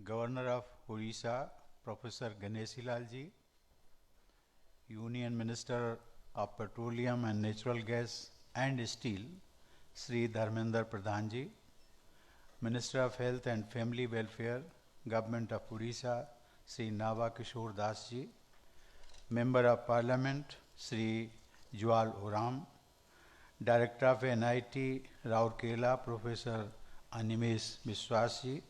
Governor of Odisha, Professor Ganeshi Lal ji, Union Minister of Petroleum and Natural Gas and Steel, Sri Dharmendra Pradhan ji, Minister of Health and Family Welfare, Government of Odisha, Sri Nava Kishore Das ji, Member of Parliament, Sri Jwal Oram, Director of NIT Rourkela, Professor Animesh Biswas ji,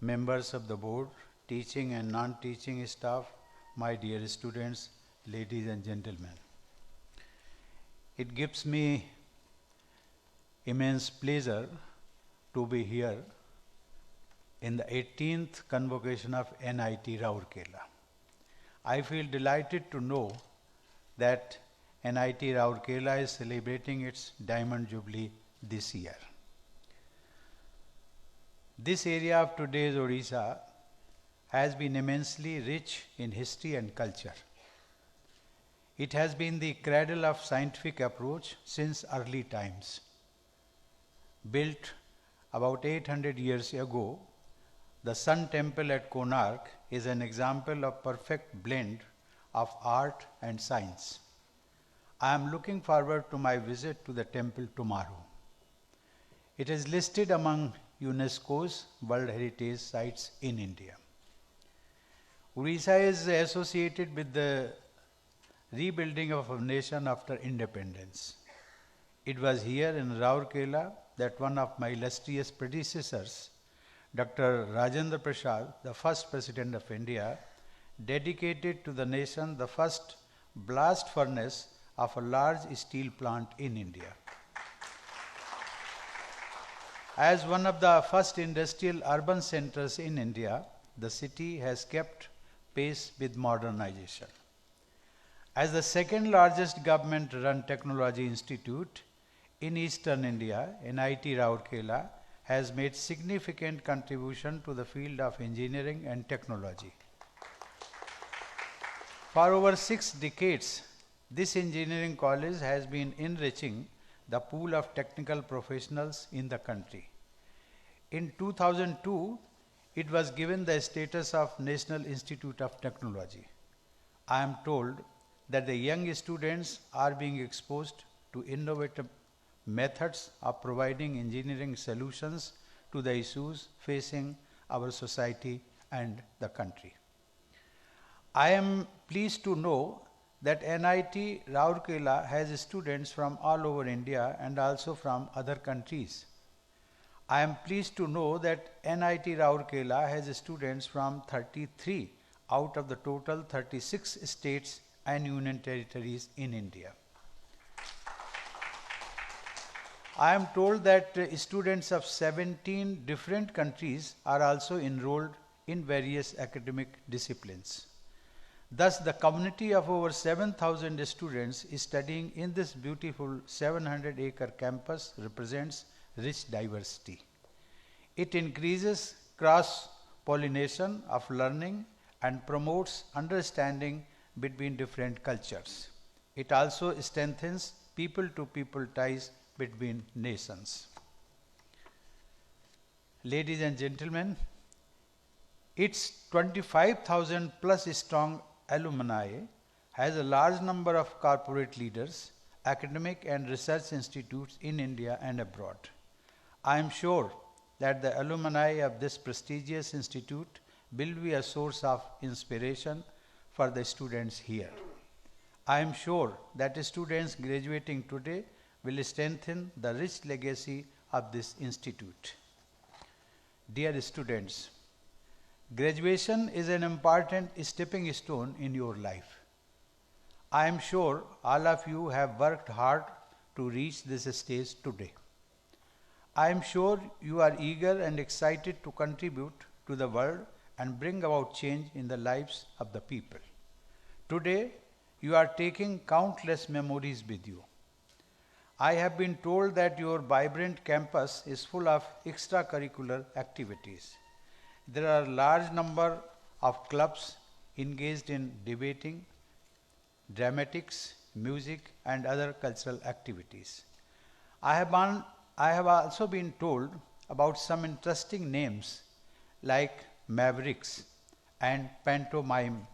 members of the board, teaching and non-teaching staff, my dear students, ladies and gentlemen. It gives me immense pleasure to be here in the 18th convocation of NIT Rourkela. I feel delighted to know that NIT Rourkela is celebrating its Diamond Jubilee this year. This area of today's Odisha has been immensely rich in history and culture. It has been the cradle of scientific approach since early times. Built about 800 years ago, the Sun Temple at Konark is an example of perfect blend of art and science. I am looking forward to my visit to the temple tomorrow. It is listed among UNESCO's World Heritage Sites in India. Odisha is associated with the rebuilding of our nation after independence. It was here in Rourkela that one of my illustrious predecessors, Dr. Rajendra Prasad, the first President of India, dedicated to the nation the first blast furnace of a large steel plant in India. As one of the first industrial urban centers in India, the city has kept pace with modernization. As the second largest government-run technology institute in eastern India, NIT Rourkela has made significant contribution to the field of engineering and technology. For over 6 decades, this engineering college has been enriching the pool of technical professionals in the country. In 2002, it was given the status of National Institute of Technology. I am told that the young students are being exposed to innovative methods of providing engineering solutions to the issues facing our society and the country. I am pleased to know that NIT Rourkela has students from all over India and also from other countries. I am pleased to know that NIT Rourkela has students from 33 out of the total 36 states and union territories in India. I am told that students of 17 different countries are also enrolled in various academic disciplines. Thus, the community of over 7,000 students studying in this beautiful 700-acre campus represents rich diversity. It increases cross-pollination of learning and promotes understanding between different cultures. It also strengthens people-to-people ties between nations. Ladies and gentlemen, its 25,000 plus strong alumni has a large number of corporate leaders, academic and research institutes in India and abroad. I am sure that the alumni of this prestigious institute will be a source of inspiration for the students here. I am sure that students graduating today will strengthen the rich legacy of this institute. Dear students, graduation is an important stepping stone in your life. I am sure all of you have worked hard to reach this stage today. I am sure you are eager and excited to contribute to the world and bring about change in the lives of the people. Today, you are taking countless memories with you. I have been told that your vibrant campus is full of extracurricular activities. There are a large number of clubs engaged in debating, dramatics, music, and other cultural activities. I have also been told about some interesting names like mavericks, and pantomime.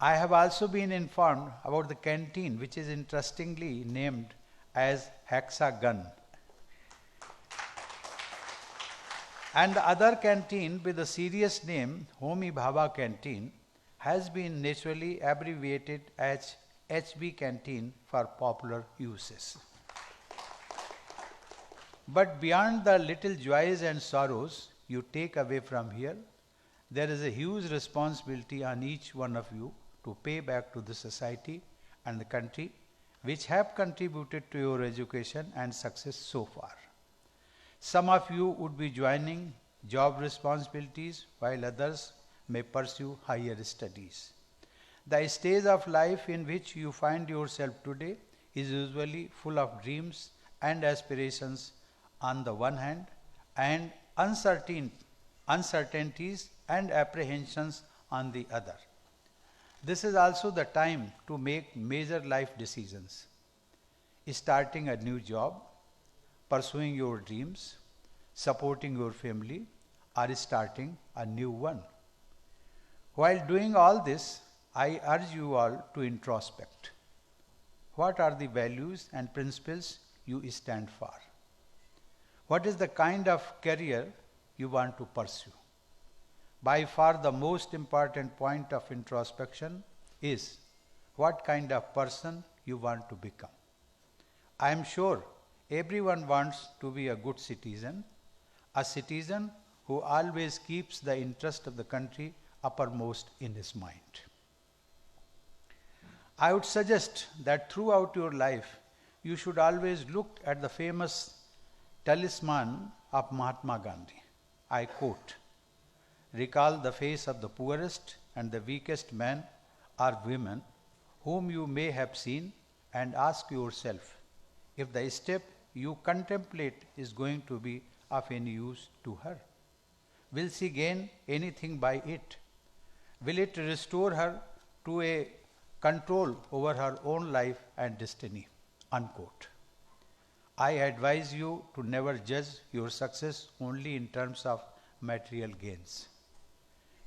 I have also been informed about the canteen, which is interestingly named as Hexagon. And the other canteen with the serious name, Homi Bhabha Canteen, has been naturally abbreviated as HB Canteen for popular uses. But beyond the little joys and sorrows you take away from here, there is a huge responsibility on each one of you to pay back to the society and the country which have contributed to your education and success so far. Some of you would be joining job responsibilities while others may pursue higher studies. The stage of life in which you find yourself today is usually full of dreams and aspirations on the one hand and uncertainties and apprehensions on the other. This is also the time to make major life decisions. Starting a new job, pursuing your dreams, supporting your family, or starting a new one. While doing all this, I urge you all to introspect. What are the values and principles you stand for? What is the kind of career you want to pursue? By far the most important point of introspection is what kind of person you want to become. I am sure everyone wants to be a good citizen, a citizen who always keeps the interest of the country uppermost in his mind. I would suggest that throughout your life, you should always look at the famous talisman of Mahatma Gandhi. I quote, "Recall the face of the poorest and the weakest man or women whom you may have seen and ask yourself if the step you contemplate is going to be of any use to her. Will she gain anything by it? Will it restore her to a control over her own life and destiny?" Unquote. I advise you to never judge your success only in terms of material gains.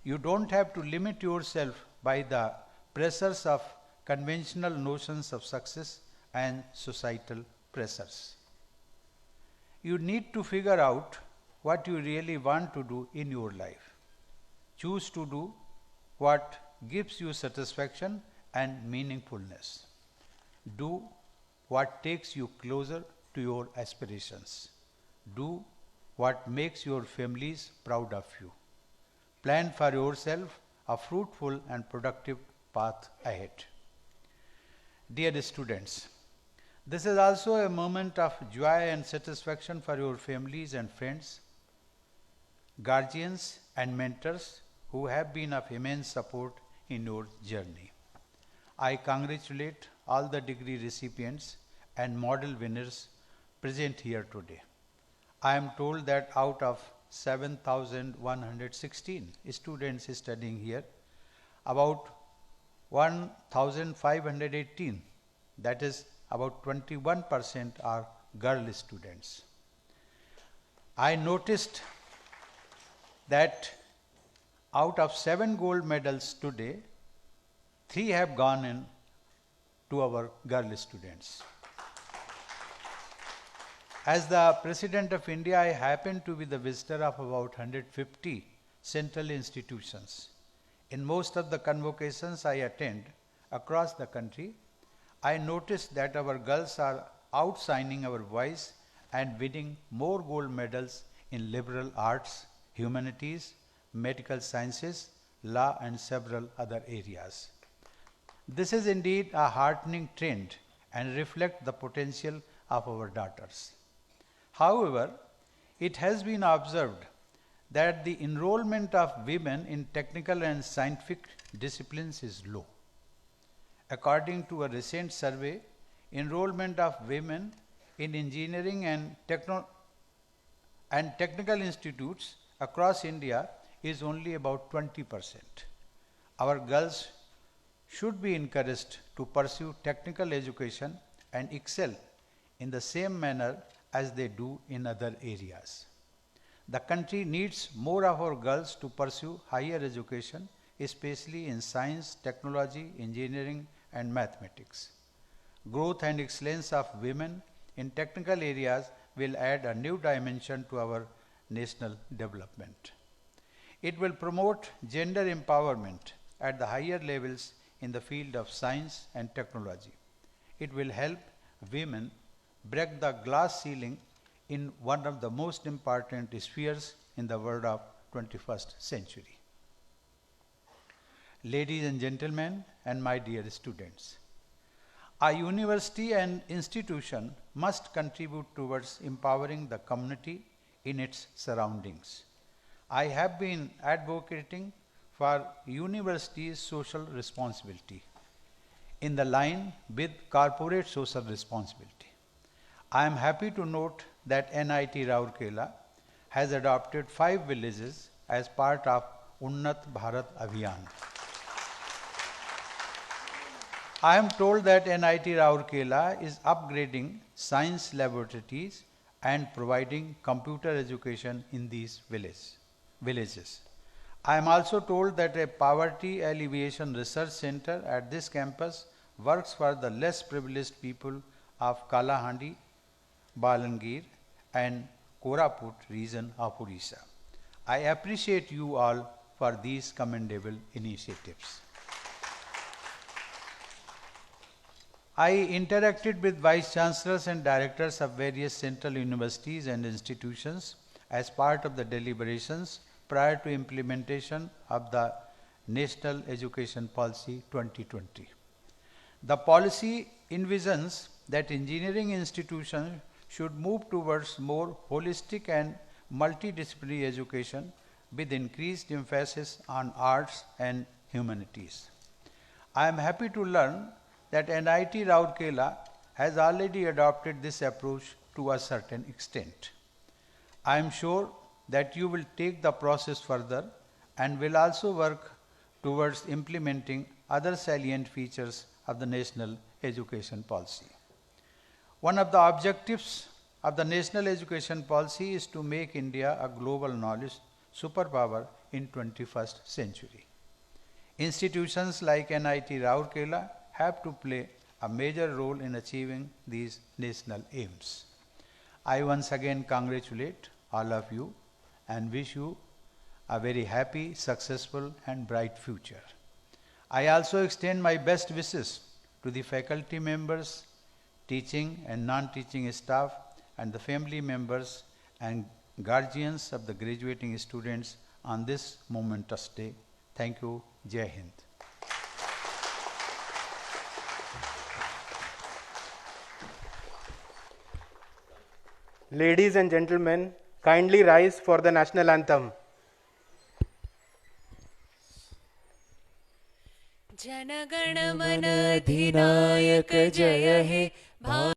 You don't have to limit yourself by the pressures of conventional notions of success and societal pressures. You need to figure out what you really want to do in your life. Choose to do what gives you satisfaction and meaningfulness. Do what takes you closer to your aspirations. Do what makes your families proud of you. Plan for yourself a fruitful and productive path ahead. Dear students, this is also a moment of joy and satisfaction for your families and friends, guardians and mentors who have been of immense support in your journey. I congratulate all the degree recipients and model winners present here today. I am told that out of 7,116 students studying here, about 1,518, that is about 21%, are girl students. I noticed that out of 7 gold medals today, 3 have gone in to our girl students. As the President of India, I happen to be the visitor of about 150 central institutions. In most of the convocations I attend across the country, I noticed that our girls are outshining our boys and winning more gold medals in liberal arts, humanities, medical sciences, law, and several other areas. This is indeed a heartening trend and reflects the potential of our daughters. However, it has been observed that the enrollment of women in technical and scientific disciplines is low. According to a recent survey, enrollment of women in engineering and technical institutes across India is only about 20%. Our girls should be encouraged to pursue technical education and excel in the same manner as they do in other areas. The country needs more of our girls to pursue higher education, especially in science, technology, engineering, and mathematics. Growth and excellence of women in technical areas will add a new dimension to our national development. It will promote gender empowerment at the higher levels in the field of science and technology. It will help women break the glass ceiling in one of the most important spheres in the world of 21st century. Ladies and gentlemen, and my dear students, a university and institution must contribute towards empowering the community in its surroundings. I have been advocating for universities' social responsibility in the line with corporate social responsibility. I am happy to note that NIT Rourkela has adopted 5 villages as part of Unnat Bharat Abhiyan. I am told that NIT Rourkela is upgrading science laboratories and providing computer education in these villages. I am also told that a poverty alleviation research center at this campus works for the less privileged people of Kalahandi, Balangir, and Koraput region of Odisha. I appreciate you all for these commendable initiatives. I interacted with vice chancellors and directors of various central universities and institutions as part of the deliberations prior to implementation of the National Education Policy 2020. The policy envisions that engineering institutions should move towards more holistic and multidisciplinary education with increased emphasis on arts and humanities. I am happy to learn that NIT Rourkela has already adopted this approach to a certain extent. I am sure that you will take the process further and will also work towards implementing other salient features of the National Education Policy. One of the objectives of the National Education Policy is to make India a global knowledge superpower in 21st century. Institutions like NIT Rourkela have to play a major role in achieving these national aims. I once again congratulate all of you and wish you a very happy, successful and bright future. I also extend my best wishes to the faculty members, teaching and non-teaching staff and the family members and guardians of the graduating students on this momentous day. Thank you. Jai Hind. Ladies and gentlemen, kindly rise for the national anthem. जनगण मन अधिनायक जय हे